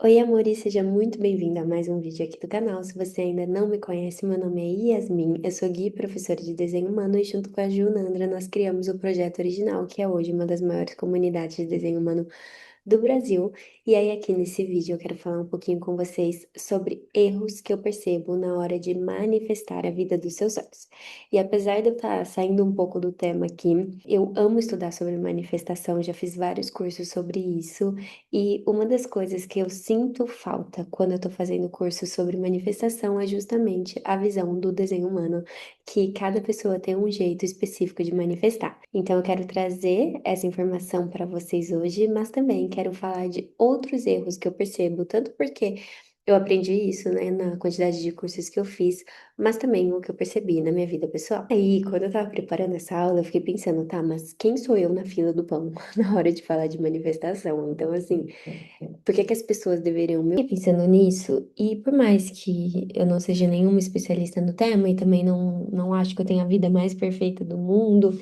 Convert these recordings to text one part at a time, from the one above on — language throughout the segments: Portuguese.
Oi, amor, e seja muito bem-vindo a mais um vídeo aqui do canal. Se você ainda não me conhece, meu nome é Yasmin, eu sou guia e professora de desenho humano e junto com a Junandra nós criamos o projeto original, que é hoje uma das maiores comunidades de desenho humano do Brasil. E aí, aqui nesse vídeo, eu quero falar um pouquinho com vocês sobre erros que eu percebo na hora de manifestar a vida dos seus sonhos. E apesar de eu estar saindo um pouco do tema aqui, eu amo estudar sobre manifestação, já fiz vários cursos sobre isso. E uma das coisas que eu sinto falta quando eu estou fazendo curso sobre manifestação é justamente a visão do desenho humano, que cada pessoa tem um jeito específico de manifestar. Então, eu quero trazer essa informação para vocês hoje, mas também quero falar de outros erros que eu percebo, tanto porque eu aprendi isso, né, na quantidade de cursos que eu fiz, mas também o que eu percebi na minha vida pessoal. Aí, quando eu tava preparando essa aula, eu fiquei pensando, tá, mas quem sou eu na fila do pão na hora de falar de manifestação? Então, assim, por que que as pessoas deveriam me... Fiquei pensando nisso, e por mais que eu não seja nenhuma especialista no tema, e também não acho que eu tenha a vida mais perfeita do mundo,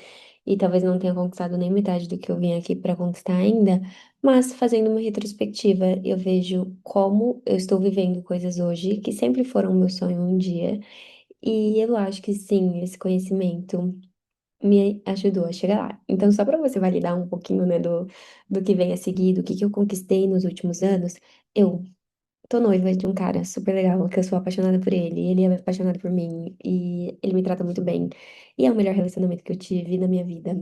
e talvez não tenha conquistado nem metade do que eu vim aqui para conquistar ainda, mas fazendo uma retrospectiva, eu vejo como eu estou vivendo coisas hoje que sempre foram meu sonho um dia, e eu acho que sim, esse conhecimento me ajudou a chegar lá. Então, só para você validar um pouquinho, né, do que vem a seguir, do que eu conquistei nos últimos anos, eu tô noiva de um cara super legal, que eu sou apaixonada por ele é apaixonado por mim, e ele me trata muito bem, e é o melhor relacionamento que eu tive na minha vida.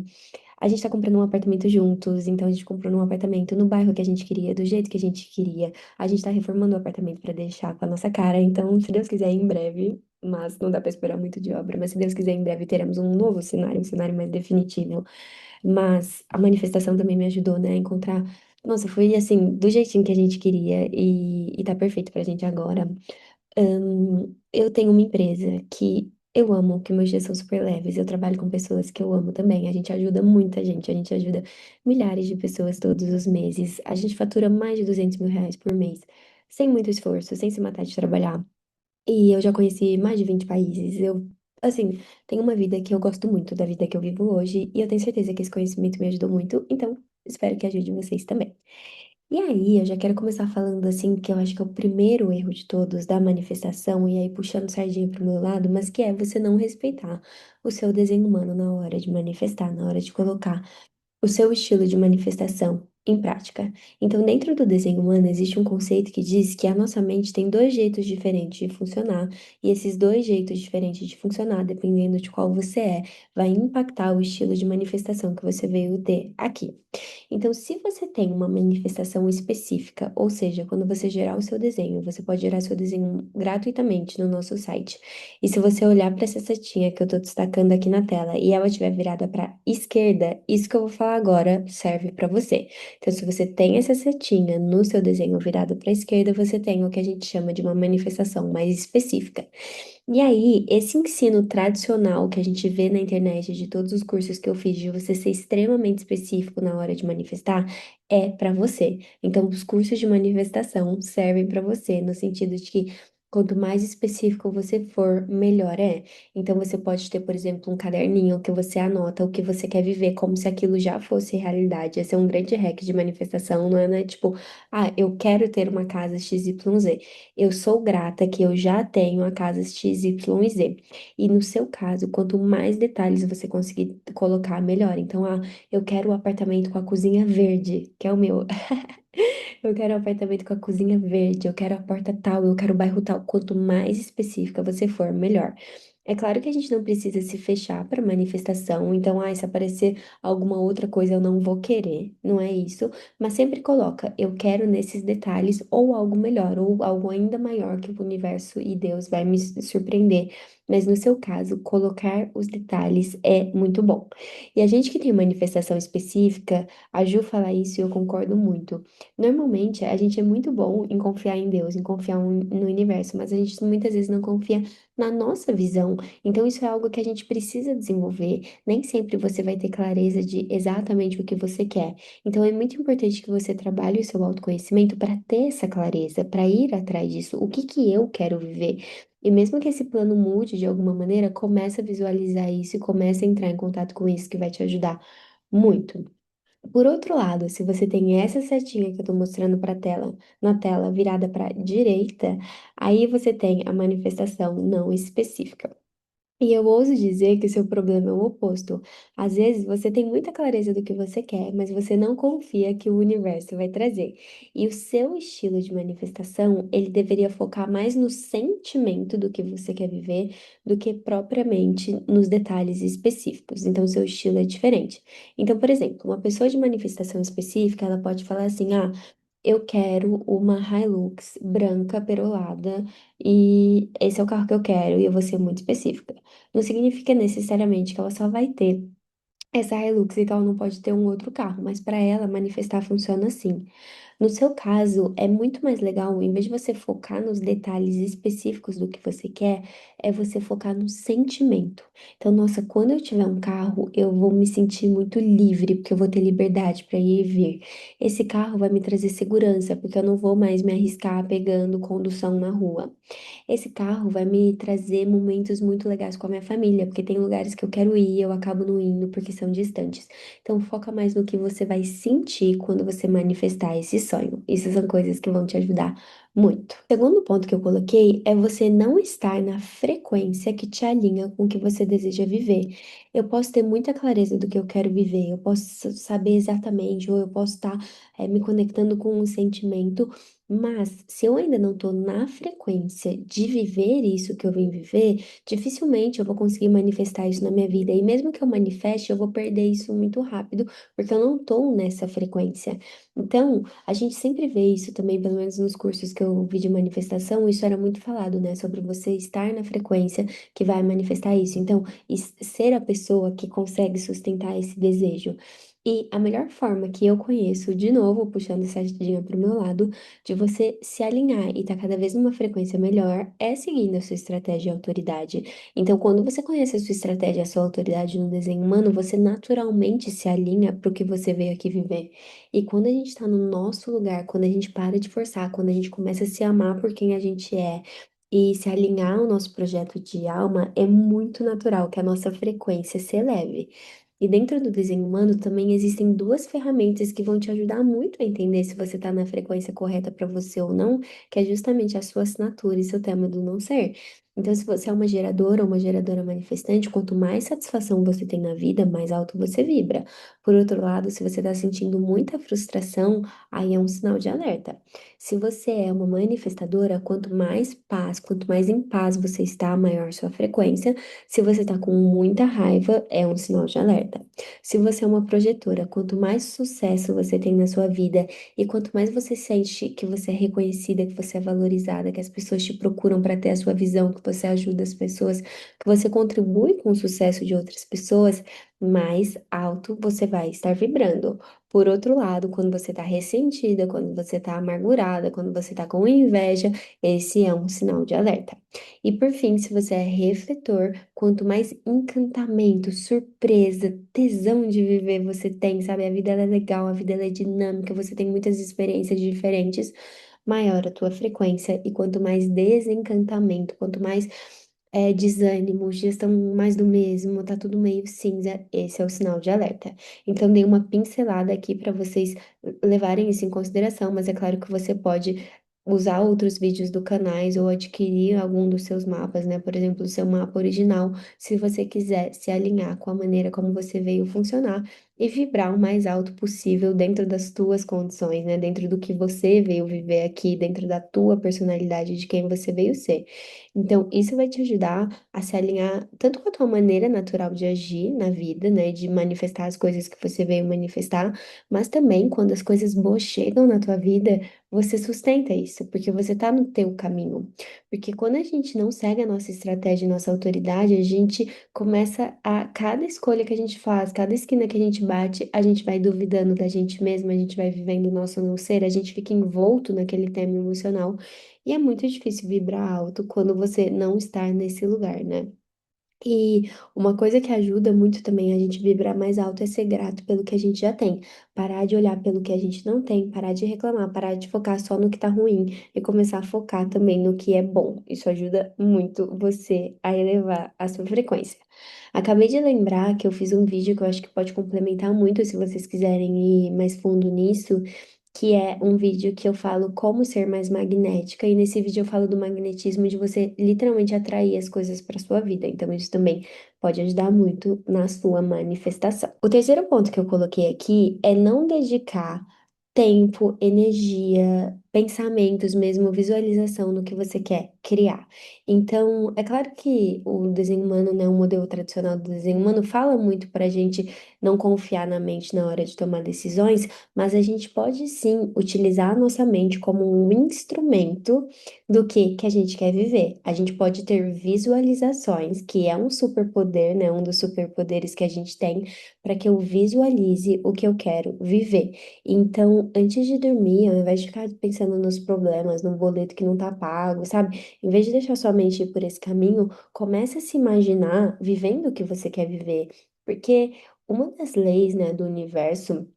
A gente tá comprando um apartamento juntos, então a gente comprou um apartamento no bairro que a gente queria, do jeito que a gente queria. A gente tá reformando o apartamento pra deixar com a nossa cara, então, se Deus quiser, em breve, mas não dá pra esperar muito de obra, mas se Deus quiser, em breve teremos um novo cenário, um cenário mais definitivo. Mas a manifestação também me ajudou, né, a encontrar. Nossa, foi assim, do jeitinho que a gente queria e tá perfeito pra gente agora. Eu tenho uma empresa que eu amo, que meus dias são super leves. Eu trabalho com pessoas que eu amo também. A gente ajuda muita gente. A gente ajuda milhares de pessoas todos os meses. A gente fatura mais de R$ 200.000 por mês, sem muito esforço, sem se matar de trabalhar. E eu já conheci mais de 20 países. Eu, assim, tenho uma vida que eu gosto muito da vida que eu vivo hoje. E eu tenho certeza que esse conhecimento me ajudou muito. Então, espero que ajude vocês também. E aí, eu já quero começar falando assim, que eu acho que é o primeiro erro de todos da manifestação, e aí puxando sardinha pro meu lado, mas que é você não respeitar o seu desenho humano na hora de manifestar, na hora de colocar o seu estilo de manifestação em prática. Então, dentro do desenho humano, existe um conceito que diz que a nossa mente tem dois jeitos diferentes de funcionar, e esses dois jeitos diferentes de funcionar, dependendo de qual você é, vai impactar o estilo de manifestação que você veio ter aqui. Então, se você tem uma manifestação específica, ou seja, quando você gerar o seu desenho, você pode gerar seu desenho gratuitamente no nosso site. E se você olhar para essa setinha que eu estou destacando aqui na tela e ela estiver virada para esquerda, isso que eu vou falar agora serve para você. Então, se você tem essa setinha no seu desenho virado para a esquerda, você tem o que a gente chama de uma manifestação mais específica. E aí, esse ensino tradicional que a gente vê na internet de todos os cursos que eu fiz, de você ser extremamente específico na hora de manifestar, é para você. Então, os cursos de manifestação servem para você, no sentido de que quanto mais específico você for, melhor é. Então, você pode ter, por exemplo, um caderninho que você anota o que você quer viver, como se aquilo já fosse realidade. Esse é um grande hack de manifestação, não é, né? Tipo, ah, eu quero ter uma casa XYZ. Eu sou grata que eu já tenho a casa X, Y e Z. E no seu caso, quanto mais detalhes você conseguir colocar, melhor. Então, ah, eu quero o apartamento com a cozinha verde, que é o meu. Eu quero um apartamento com a cozinha verde, eu quero a porta tal, eu quero o bairro tal. Quanto mais específica você for, melhor. É claro que a gente não precisa se fechar para manifestação, então, se aparecer alguma outra coisa eu não vou querer, não é isso, mas sempre coloca, eu quero nesses detalhes ou algo melhor, ou algo ainda maior que o universo e Deus vai me surpreender. Mas no seu caso, colocar os detalhes é muito bom. E a gente que tem manifestação específica, a Ju fala isso e eu concordo muito. Normalmente, a gente é muito bom em confiar em Deus, em confiar no universo, mas a gente muitas vezes não confia na nossa visão. Então, isso é algo que a gente precisa desenvolver. Nem sempre você vai ter clareza de exatamente o que você quer. Então, é muito importante que você trabalhe o seu autoconhecimento para ter essa clareza, para ir atrás disso. O que que eu quero viver? E mesmo que esse plano mude de alguma maneira, comece a visualizar isso e comece a entrar em contato com isso que vai te ajudar muito. Por outro lado, se você tem essa setinha que eu tô mostrando para tela, na tela virada para direita, aí você tem a manifestação não específica. E eu ouso dizer que o seu problema é o oposto. Às vezes você tem muita clareza do que você quer, mas você não confia que o universo vai trazer. E o seu estilo de manifestação, ele deveria focar mais no sentimento do que você quer viver do que propriamente nos detalhes específicos. Então, o seu estilo é diferente. Então, por exemplo, uma pessoa de manifestação específica, ela pode falar assim: ah, eu quero uma Hilux branca perolada e esse é o carro que eu quero e eu vou ser muito específica. Não significa necessariamente que ela só vai ter essa Hilux e que ela não pode ter um outro carro, mas para ela manifestar funciona assim. No seu caso, é muito mais legal, em vez de você focar nos detalhes específicos do que você quer, é você focar no sentimento. Então, nossa, quando eu tiver um carro, eu vou me sentir muito livre, porque eu vou ter liberdade para ir e vir. Esse carro vai me trazer segurança, porque eu não vou mais me arriscar pegando condução na rua. Esse carro vai me trazer momentos muito legais com a minha família, porque tem lugares que eu quero ir e eu acabo não indo porque são distantes. Então, foca mais no que você vai sentir quando você manifestar esse sonho. Isso são coisas que vão te ajudar muito. O segundo ponto que eu coloquei é você não estar na frequência que te alinha com o que você deseja viver. Eu posso ter muita clareza do que eu quero viver, eu posso saber exatamente, ou eu posso estar me conectando com um sentimento. Mas se eu ainda não estou na frequência de viver isso que eu vim viver, dificilmente eu vou conseguir manifestar isso na minha vida. E mesmo que eu manifeste, eu vou perder isso muito rápido, porque eu não estou nessa frequência. Então, a gente sempre vê isso também, pelo menos nos cursos que eu vi de manifestação, isso era muito falado, né? Sobre você estar na frequência que vai manifestar isso. Então, ser a pessoa que consegue sustentar esse desejo. E a melhor forma que eu conheço, de novo, puxando essa sardinha para o meu lado, de você se alinhar e estar cada vez numa frequência melhor, é seguindo a sua estratégia e autoridade. Então, quando você conhece a sua estratégia e a sua autoridade no desenho humano, você naturalmente se alinha para o que você veio aqui viver. E quando a gente está no nosso lugar, quando a gente para de forçar, quando a gente começa a se amar por quem a gente é, e se alinhar ao nosso projeto de alma, é muito natural que a nossa frequência se eleve. E dentro do desenho humano também existem duas ferramentas que vão te ajudar muito a entender se você está na frequência correta para você ou não, que é justamente a sua assinatura e seu tema do não ser. Então, se você é uma geradora ou uma geradora manifestante, quanto mais satisfação você tem na vida, mais alto você vibra. Por outro lado, se você está sentindo muita frustração, aí é um sinal de alerta. Se você é uma manifestadora, quanto mais paz, quanto mais em paz você está, maior sua frequência. Se você está com muita raiva, é um sinal de alerta. Se você é uma projetora, quanto mais sucesso você tem na sua vida e quanto mais você sente que você é reconhecida, que você é valorizada, que as pessoas te procuram para ter a sua visão, que você ajuda as pessoas, que você contribui com o sucesso de outras pessoas, mais alto você vai estar vibrando. Por outro lado, quando você está ressentida, quando você está amargurada, quando você está com inveja, esse é um sinal de alerta. E por fim, se você é refletor, quanto mais encantamento, surpresa, tesão de viver você tem, sabe? A vida ela é legal, a vida ela é dinâmica, você tem muitas experiências diferentes, maior a tua frequência. E quanto mais desencantamento, quanto mais desânimo, os dias estão mais do mesmo, tá tudo meio cinza, esse é o sinal de alerta. Então, dei uma pincelada aqui para vocês levarem isso em consideração, mas é claro que você pode usar outros vídeos do canais ou adquirir algum dos seus mapas, né? Por exemplo, o seu mapa original, se você quiser se alinhar com a maneira como você veio funcionar e vibrar o mais alto possível dentro das tuas condições, né? Dentro do que você veio viver aqui, dentro da tua personalidade, de quem você veio ser. Então, isso vai te ajudar a se alinhar tanto com a tua maneira natural de agir na vida, né? De manifestar as coisas que você veio manifestar, mas também quando as coisas boas chegam na tua vida, você sustenta isso, porque você tá no teu caminho. Porque quando a gente não segue a nossa estratégia, a nossa autoridade, a gente começa a cada escolha que a gente faz, cada esquina que a gente bate, a gente vai duvidando da gente mesma, a gente vai vivendo o nosso não ser, a gente fica envolto naquele tema emocional. E é muito difícil vibrar alto quando você não está nesse lugar, né? E uma coisa que ajuda muito também a gente vibrar mais alto é ser grato pelo que a gente já tem. Parar de olhar pelo que a gente não tem, parar de reclamar, parar de focar só no que tá ruim e começar a focar também no que é bom. Isso ajuda muito você a elevar a sua frequência. Acabei de lembrar que eu fiz um vídeo que eu acho que pode complementar muito se vocês quiserem ir mais fundo nisso, que é um vídeo que eu falo como ser mais magnética, e nesse vídeo eu falo do magnetismo de você literalmente atrair as coisas para sua vida. Então, isso também pode ajudar muito na sua manifestação. O terceiro ponto que eu coloquei aqui é não dedicar tempo, energia, pensamentos mesmo, visualização no que você quer criar. Então, é claro que o desenho humano, né, o modelo tradicional do desenho humano fala muito para a gente não confiar na mente na hora de tomar decisões, mas a gente pode sim utilizar a nossa mente como um instrumento do que a gente quer viver. A gente pode ter visualizações, que é um superpoder, né, um dos superpoderes que a gente tem, para que eu visualize o que eu quero viver. Então, antes de dormir, ao invés de ficar pensando nos problemas, no boleto que não tá pago, sabe? Em vez de deixar sua mente ir por esse caminho, comece a se imaginar vivendo o que você quer viver. Porque uma das leis, né, do universo,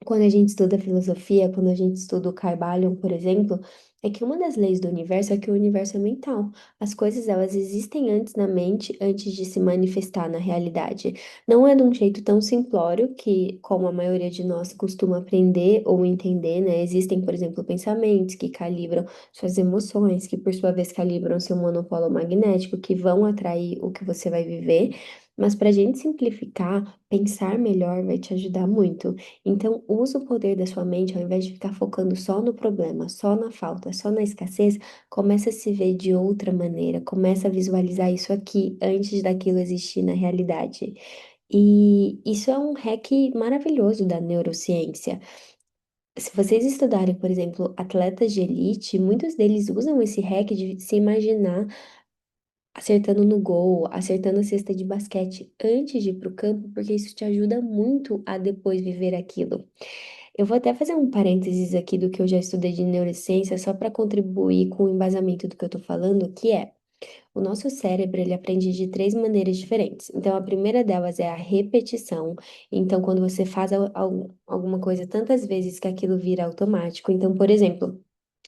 quando a gente estuda filosofia, quando a gente estuda o Kybalion, por exemplo, é que uma das leis do universo é que o universo é mental. As coisas, elas existem antes na mente, antes de se manifestar na realidade. Não é de um jeito tão simplório que, como a maioria de nós costuma aprender ou entender, né? Existem, por exemplo, pensamentos que calibram suas emoções, que por sua vez calibram seu monopolo magnético, que vão atrair o que você vai viver. Mas para a gente simplificar, pensar melhor vai te ajudar muito. Então, use o poder da sua mente, ao invés de ficar focando só no problema, só na falta, só na escassez, começa a se ver de outra maneira, começa a visualizar isso aqui antes daquilo existir na realidade. E isso é um hack maravilhoso da neurociência. Se vocês estudarem, por exemplo, atletas de elite, muitos deles usam esse hack de se imaginar acertando no gol, acertando a cesta de basquete antes de ir para o campo, porque isso te ajuda muito a depois viver aquilo. Eu vou até fazer um parênteses aqui do que eu já estudei de neurociência, só para contribuir com o embasamento do que eu estou falando, que é o nosso cérebro, ele aprende de três maneiras diferentes. Então, a primeira delas é a repetição. Então, quando você faz alguma coisa tantas vezes que aquilo vira automático. Então, por exemplo,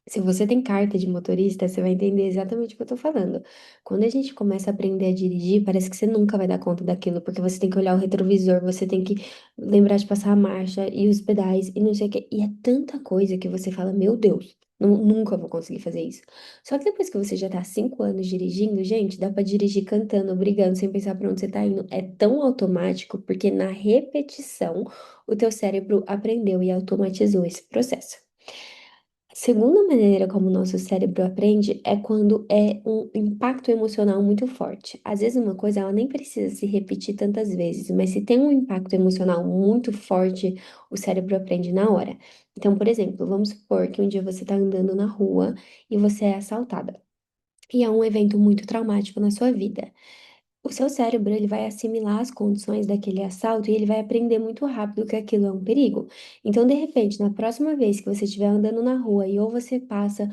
se você tem carta de motorista, você vai entender exatamente o que eu tô falando. Quando a gente começa a aprender a dirigir, parece que você nunca vai dar conta daquilo, porque você tem que olhar o retrovisor, você tem que lembrar de passar a marcha e os pedais e não sei o quê. E é tanta coisa que você fala, meu Deus, nunca vou conseguir fazer isso. Só que depois que você já tá há 5 anos dirigindo, gente, dá pra dirigir cantando, brigando, sem pensar pra onde você tá indo. É tão automático, porque na repetição o teu cérebro aprendeu e automatizou esse processo. A segunda maneira como o nosso cérebro aprende é quando é um impacto emocional muito forte. Às vezes uma coisa ela nem precisa se repetir tantas vezes, mas se tem um impacto emocional muito forte, o cérebro aprende na hora. Então, por exemplo, vamos supor que um dia você está andando na rua e você é assaltada. E é um evento muito traumático na sua vida. O seu cérebro, ele vai assimilar as condições daquele assalto e ele vai aprender muito rápido que aquilo é um perigo. Então, de repente, na próxima vez que você estiver andando na rua e ou você passa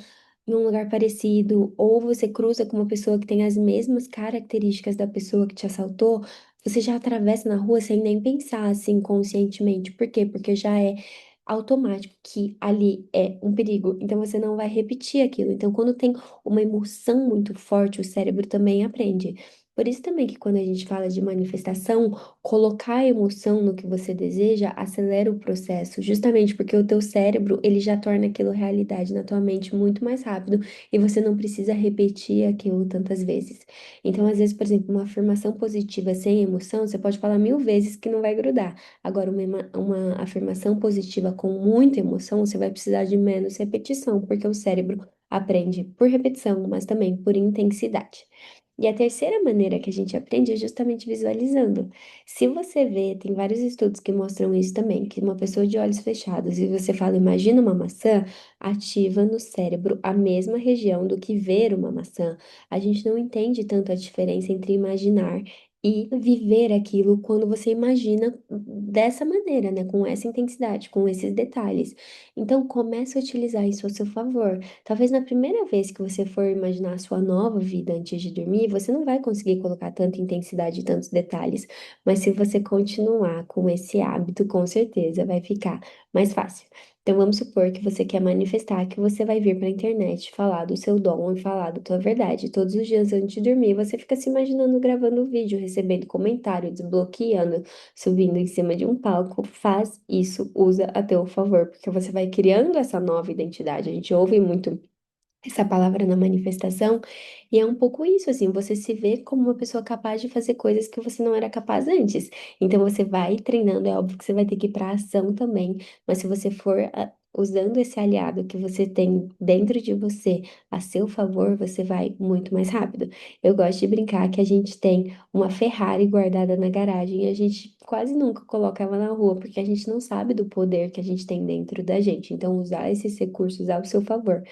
em um lugar parecido, ou você cruza com uma pessoa que tem as mesmas características da pessoa que te assaltou, você já atravessa na rua sem nem pensar assim conscientemente. Por quê? Porque já é automático que ali é um perigo. Então, você não vai repetir aquilo. Então, quando tem uma emoção muito forte, o cérebro também aprende. Por isso também que quando a gente fala de manifestação, colocar a emoção no que você deseja acelera o processo, justamente porque o teu cérebro, ele já torna aquilo realidade na tua mente muito mais rápido e você não precisa repetir aquilo tantas vezes. Então, às vezes, por exemplo, uma afirmação positiva sem emoção, você pode falar 1000 vezes que não vai grudar. Agora, uma afirmação positiva com muita emoção, você vai precisar de menos repetição, porque o cérebro aprende por repetição, mas também por intensidade. E a terceira maneira que a gente aprende é justamente visualizando. Se você vê, tem vários estudos que mostram isso também, que uma pessoa de olhos fechados e você fala, imagina uma maçã, ativa no cérebro a mesma região do que ver uma maçã. A gente não entende tanto a diferença entre imaginar e viver aquilo quando você imagina dessa maneira, né? Com essa intensidade, com esses detalhes. Então, comece a utilizar isso a seu favor. Talvez na primeira vez que você for imaginar a sua nova vida antes de dormir, você não vai conseguir colocar tanta intensidade e tantos detalhes. Mas se você continuar com esse hábito, com certeza vai ficar mais fácil. Então, vamos supor que você quer manifestar que você vai vir para a internet falar do seu dom e falar da tua verdade. Todos os dias antes de dormir, você fica se imaginando gravando vídeo, recebendo comentário, desbloqueando, subindo em cima de um palco. Faz isso, usa a teu favor, porque você vai criando essa nova identidade. A gente ouve muito essa palavra na manifestação, e é um pouco isso, assim, você se vê como uma pessoa capaz de fazer coisas que você não era capaz antes. Então você vai treinando, é óbvio que você vai ter que ir para ação também, mas se você for usando esse aliado que você tem dentro de você a seu favor, você vai muito mais rápido. Eu gosto de brincar que a gente tem uma Ferrari guardada na garagem e a gente quase nunca coloca ela na rua, porque a gente não sabe do poder que a gente tem dentro da gente. Então, usar esses recursos ao seu favor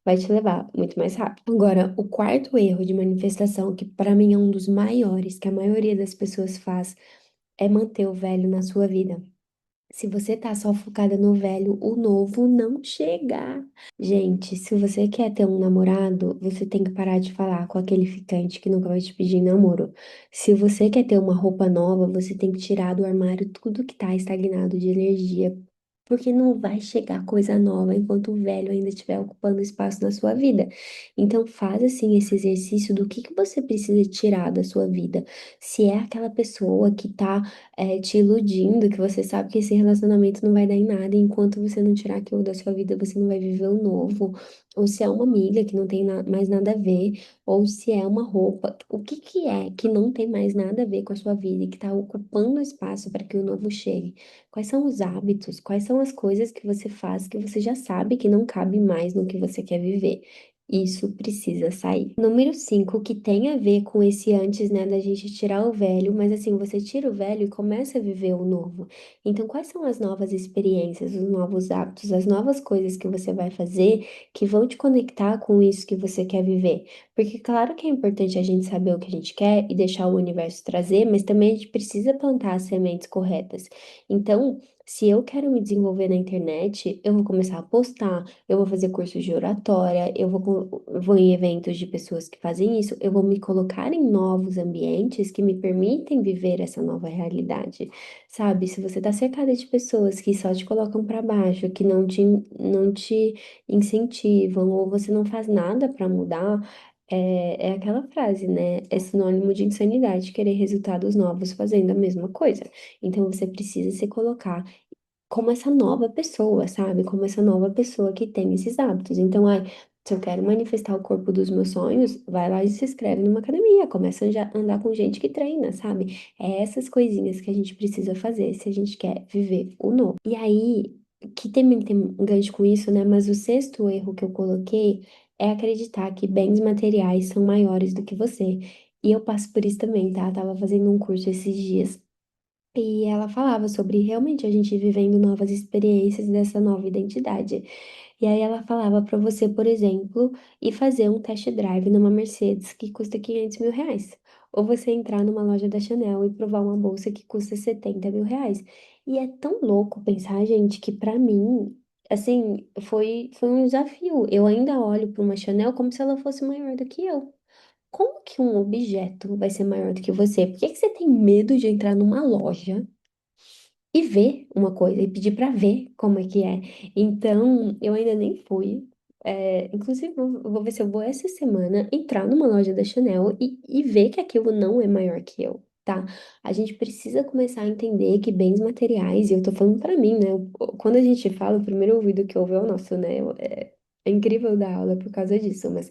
vai te levar muito mais rápido. Agora, o quarto erro de manifestação, que para mim é um dos maiores, que a maioria das pessoas faz, é manter o velho na sua vida. Se você tá só focada no velho, o novo não chega. Gente, se você quer ter um namorado, você tem que parar de falar com aquele ficante que nunca vai te pedir namoro. Se você quer ter uma roupa nova, você tem que tirar do armário tudo que tá estagnado de energia, porque não vai chegar coisa nova enquanto o velho ainda estiver ocupando espaço na sua vida. Então, faz assim esse exercício do que você precisa tirar da sua vida. Se é aquela pessoa que tá te iludindo, que você sabe que esse relacionamento não vai dar em nada, e enquanto você não tirar aquilo da sua vida, você não vai viver o novo. Ou se é uma amiga que não tem mais nada a ver, ou se é uma roupa, o que que é que não tem mais nada a ver com a sua vida e que está ocupando espaço para que o novo chegue? Quais são os hábitos? Quais são as coisas que você faz que você já sabe que não cabe mais no que você quer viver? Isso precisa sair. Número 5 que tem a ver com esse antes, né, da gente tirar o velho, mas assim, você tira o velho e começa a viver o novo. Então, quais são as novas experiências, os novos hábitos, as novas coisas que você vai fazer que vão te conectar com isso que você quer viver? Porque, claro que é importante a gente saber o que a gente quer e deixar o universo trazer, mas também a gente precisa plantar as sementes corretas. Então, se eu quero me desenvolver na internet, eu vou começar a postar, eu vou fazer cursos de oratória, eu vou em eventos de pessoas que fazem isso, eu vou me colocar em novos ambientes que me permitem viver essa nova realidade, sabe? Se você tá cercada de pessoas que só te colocam para baixo, que não te incentivam, ou você não faz nada para mudar, é aquela frase, né? É sinônimo de insanidade querer resultados novos fazendo a mesma coisa. Então você precisa se colocar como essa nova pessoa, sabe? Como essa nova pessoa que tem esses hábitos. Então, ai, se eu quero manifestar o corpo dos meus sonhos, vai lá e se inscreve numa academia, começa a andar com gente que treina, sabe? É essas coisinhas que a gente precisa fazer se a gente quer viver o novo. E aí, que também tem um gancho com isso, né? Mas o sexto erro que eu coloquei é acreditar que bens materiais são maiores do que você. E eu passo por isso também, tá? Eu tava fazendo um curso esses dias. E ela falava sobre realmente a gente vivendo novas experiências dessa nova identidade. E aí ela falava para você, por exemplo, ir fazer um test drive numa Mercedes que custa 500 mil reais. Ou você entrar numa loja da Chanel e provar uma bolsa que custa 70 mil reais. E é tão louco pensar, gente, que para mim, assim, foi um desafio. Eu ainda olho para uma Chanel como se ela fosse maior do que eu. Como que um objeto vai ser maior do que você? Por que que você tem medo de entrar numa loja e ver uma coisa e pedir para ver como é que é? Então, eu ainda nem fui. Inclusive, vou ver se eu vou essa semana entrar numa loja da Chanel e ver que aquilo não é maior que eu, tá? A gente precisa começar a entender que bens materiais, e eu tô falando pra mim, né? Quando a gente fala, o primeiro ouvido que ouve é o nosso, né? É incrível dar aula por causa disso, mas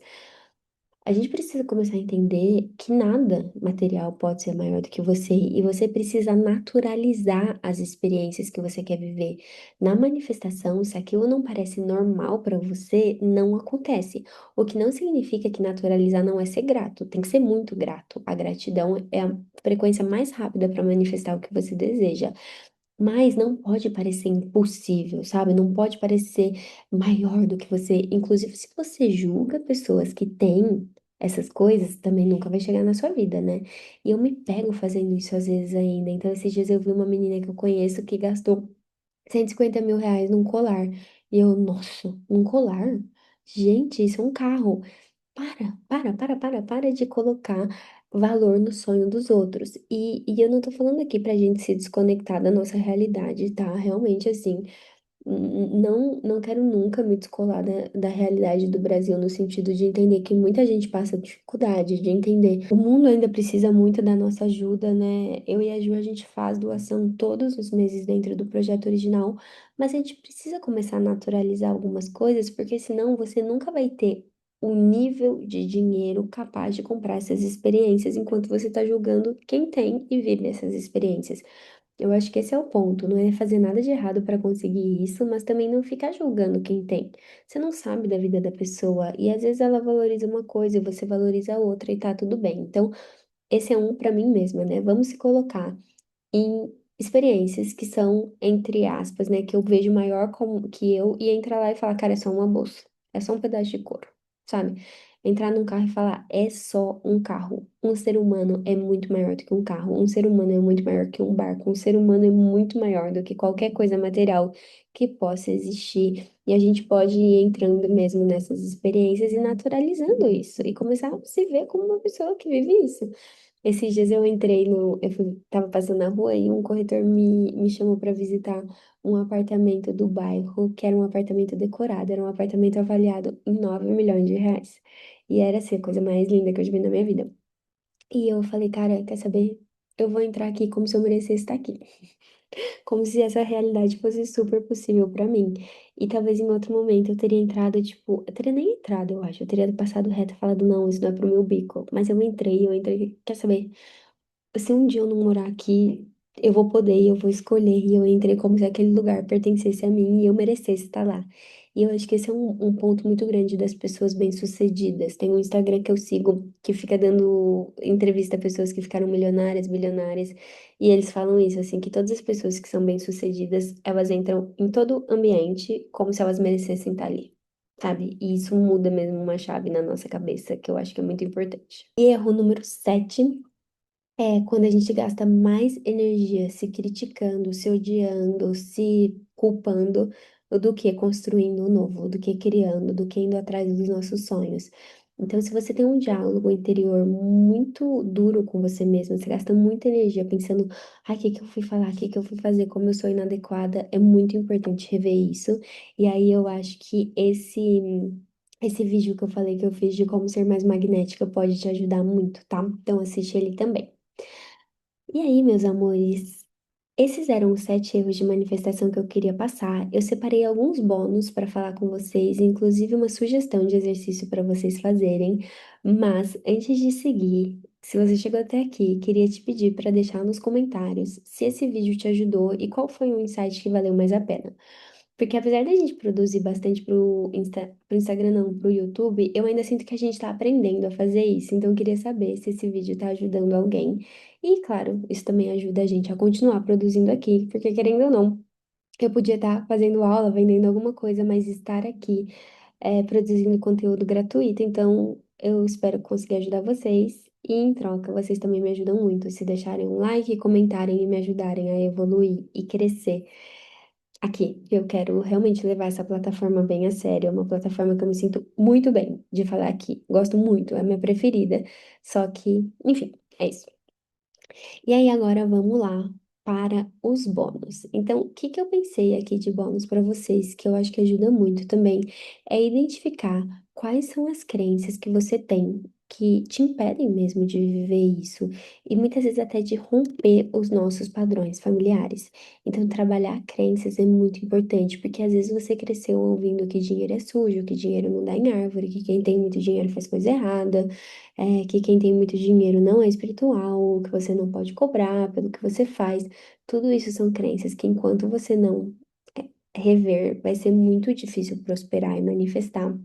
a gente precisa começar a entender que nada material pode ser maior do que você e você precisa naturalizar as experiências que você quer viver. Na manifestação, se aquilo não parece normal para você, não acontece. O que não significa que naturalizar não é ser grato, tem que ser muito grato. A gratidão é a frequência mais rápida para manifestar o que você deseja. Mas não pode parecer impossível, sabe? Não pode parecer maior do que você. Inclusive, se você julga pessoas que têm. essas coisas, também nunca vai chegar na sua vida, né? E eu me pego fazendo isso às vezes ainda. Então, esses dias eu vi uma menina que eu conheço que gastou 150 mil reais num colar. E eu, nossa, um colar? Gente, isso é um carro. Para de colocar valor no sonho dos outros. E eu não tô falando aqui pra gente se desconectar da nossa realidade, tá? Realmente, assim, não quero nunca me descolar da realidade do Brasil, no sentido de entender que muita gente passa dificuldade, de entender. O mundo ainda precisa muito da nossa ajuda, né? Eu e a Ju, a gente faz doação todos os meses dentro do projeto original, mas a gente precisa começar a naturalizar algumas coisas, porque senão você nunca vai ter o nível de dinheiro capaz de comprar essas experiências enquanto você está julgando quem tem e vive essas experiências. Eu acho que esse é o ponto, não é fazer nada de errado para conseguir isso, mas também não ficar julgando quem tem. Você não sabe da vida da pessoa e às vezes ela valoriza uma coisa e você valoriza a outra e tá tudo bem. Então, esse é um para mim mesma, né? Vamos se colocar em experiências que são, entre aspas, né, que eu vejo maior como que eu, e entrar lá e falar, cara, é só uma bolsa, é só um pedaço de couro, sabe? Entrar num carro e falar, é só um carro. Um ser humano é muito maior do que um carro, um ser humano é muito maior que um barco, um ser humano é muito maior do que qualquer coisa material que possa existir. E a gente pode ir entrando mesmo nessas experiências e naturalizando isso, e começar a se ver como uma pessoa que vive isso. Esses dias eu entrei no. Tava passando na rua e um corretor me chamou para visitar um apartamento do bairro, que era um apartamento decorado, era um apartamento avaliado em 9 milhões de reais. E era assim, a coisa mais linda que eu já vi na minha vida. E eu falei, cara, quer saber? Eu vou entrar aqui como se eu merecesse estar aqui. Como se essa realidade fosse super possível pra mim. E talvez em outro momento eu teria entrado, tipo, eu teria nem entrado, eu acho. Eu teria passado reto e falado, não, isso não é pro meu bico. Mas eu entrei, quer saber? Se um dia eu não morar aqui, eu vou poder e eu vou escolher. E eu entrei como se aquele lugar pertencesse a mim e eu merecesse estar lá. E eu acho que esse é um ponto muito grande das pessoas bem-sucedidas. Tem um Instagram que eu sigo que fica dando entrevista a pessoas que ficaram milionárias, bilionárias. E eles falam isso, assim, que todas as pessoas que são bem-sucedidas, elas entram em todo ambiente como se elas merecessem estar ali. Sabe? E isso muda mesmo uma chave na nossa cabeça, que eu acho que é muito importante. E erro número 7 é quando a gente gasta mais energia se criticando, se odiando, se culpando, do que construindo o novo, do que criando, do que indo atrás dos nossos sonhos. Então, se você tem um diálogo interior muito duro com você mesmo, você gasta muita energia pensando, ai, o que que eu fui falar, o que que eu fui fazer, como eu sou inadequada, é muito importante rever isso. E aí eu acho que esse vídeo que eu falei que eu fiz de como ser mais magnética pode te ajudar muito, tá? Então assiste ele também. E aí, meus amores, esses eram os 7 erros de manifestação que eu queria passar. Eu separei alguns bônus para falar com vocês, inclusive uma sugestão de exercício para vocês fazerem. Mas antes de seguir, se você chegou até aqui, queria te pedir para deixar nos comentários se esse vídeo te ajudou e qual foi o insight que valeu mais a pena. Porque apesar da gente produzir bastante pro Instagram, não, pro YouTube, eu ainda sinto que a gente tá aprendendo a fazer isso. Então eu queria saber se esse vídeo tá ajudando alguém. E claro, isso também ajuda a gente a continuar produzindo aqui, porque querendo ou não, eu podia estar fazendo aula, vendendo alguma coisa, mas estar aqui produzindo conteúdo gratuito. Então eu espero conseguir ajudar vocês. E em troca, vocês também me ajudam muito. Se deixarem um like, comentarem e me ajudarem a evoluir e crescer. Aqui, eu quero realmente levar essa plataforma bem a sério. É uma plataforma que eu me sinto muito bem de falar aqui. Gosto muito, é a minha preferida. Só que, enfim, é isso. E aí, agora vamos lá para os bônus. Então, o que que eu pensei aqui de bônus para vocês, que eu acho que ajuda muito também, é identificar quais são as crenças que você tem que te impedem mesmo de viver isso, e muitas vezes até de romper os nossos padrões familiares. Então, trabalhar crenças é muito importante, porque às vezes você cresceu ouvindo que dinheiro é sujo, que dinheiro não dá em árvore, que quem tem muito dinheiro faz coisa errada, que quem tem muito dinheiro não é espiritual, que você não pode cobrar pelo que você faz. Tudo isso são crenças que, enquanto você não rever, vai ser muito difícil prosperar e manifestar.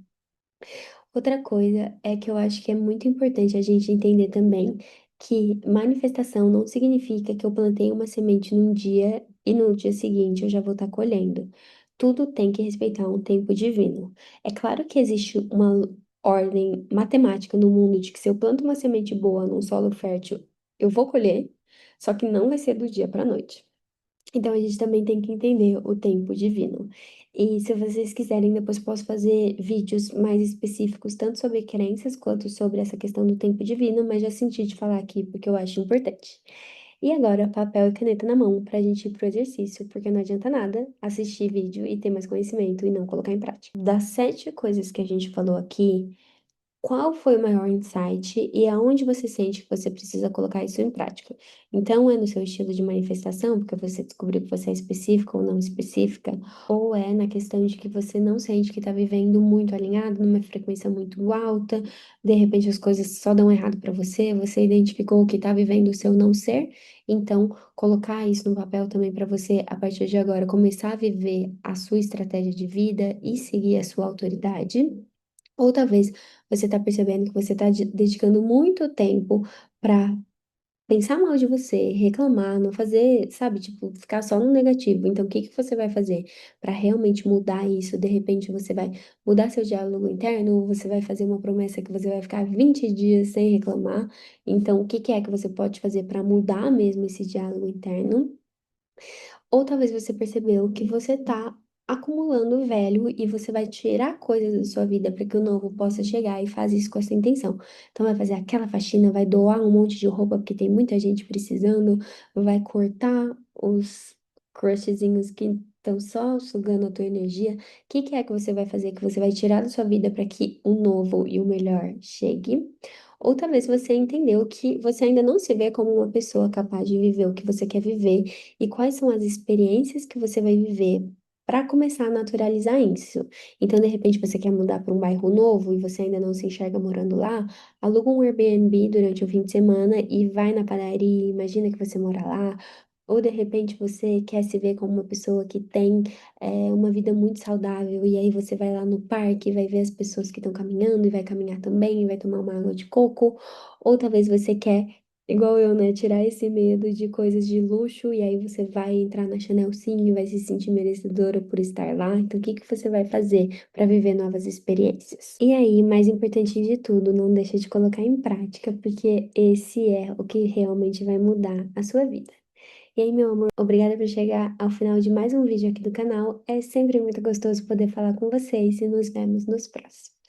Outra coisa é que eu acho que é muito importante a gente entender também que manifestação não significa que eu plantei uma semente num dia e no dia seguinte eu já vou estar colhendo. Tudo tem que respeitar um tempo divino. É claro que existe uma ordem matemática no mundo de que se eu planto uma semente boa num solo fértil, eu vou colher, só que não vai ser do dia para a noite. Então a gente também tem que entender o tempo divino. E se vocês quiserem, depois posso fazer vídeos mais específicos, tanto sobre crenças quanto sobre essa questão do tempo divino, mas já senti de falar aqui porque eu acho importante. E agora, papel e caneta na mão para a gente ir pro exercício, porque não adianta nada assistir vídeo e ter mais conhecimento e não colocar em prática. Das 7 coisas que a gente falou aqui, qual foi o maior insight e aonde você sente que você precisa colocar isso em prática? Então, é no seu estilo de manifestação, porque você descobriu que você é específica ou não específica, ou é na questão de que você não sente que está vivendo muito alinhado, numa frequência muito alta, de repente as coisas só dão errado para você, você identificou que está vivendo o seu não ser, então colocar isso no papel também para você, a partir de agora, começar a viver a sua estratégia de vida e seguir a sua autoridade. Ou talvez você está percebendo que você está dedicando muito tempo para pensar mal de você, reclamar, não fazer, sabe, tipo, ficar só no negativo. Então, o que que você vai fazer para realmente mudar isso? De repente, você vai mudar seu diálogo interno, ou você vai fazer uma promessa que você vai ficar 20 dias sem reclamar. Então, o que que é que você pode fazer para mudar mesmo esse diálogo interno? Ou talvez você percebeu que você tá acumulando velho e você vai tirar coisas da sua vida para que o novo possa chegar e faz isso com essa intenção. Então vai fazer aquela faxina, vai doar um monte de roupa porque tem muita gente precisando, vai cortar os crushzinhos que estão só sugando a tua energia. O que que é que você vai fazer que você vai tirar da sua vida para que o novo e o melhor chegue? Ou talvez você entendeu que você ainda não se vê como uma pessoa capaz de viver o que você quer viver e quais são as experiências que você vai viver para começar a naturalizar isso. Então, de repente, você quer mudar para um bairro novo e você ainda não se enxerga morando lá, aluga um Airbnb durante o fim de semana e vai na padaria, imagina que você mora lá. Ou de repente você quer se ver como uma pessoa que tem uma vida muito saudável, e aí você vai lá no parque, vai ver as pessoas que estão caminhando e vai caminhar também, e vai tomar uma água de coco. Ou talvez você quer igual eu, né? Tirar esse medo de coisas de luxo e aí você vai entrar na Chanel sim e vai se sentir merecedora por estar lá. Então, o que que você vai fazer para viver novas experiências? E aí, mais importante de tudo, não deixa de colocar em prática, porque esse é o que realmente vai mudar a sua vida. E aí, meu amor, obrigada por chegar ao final de mais um vídeo aqui do canal. É sempre muito gostoso poder falar com vocês e nos vemos nos próximos.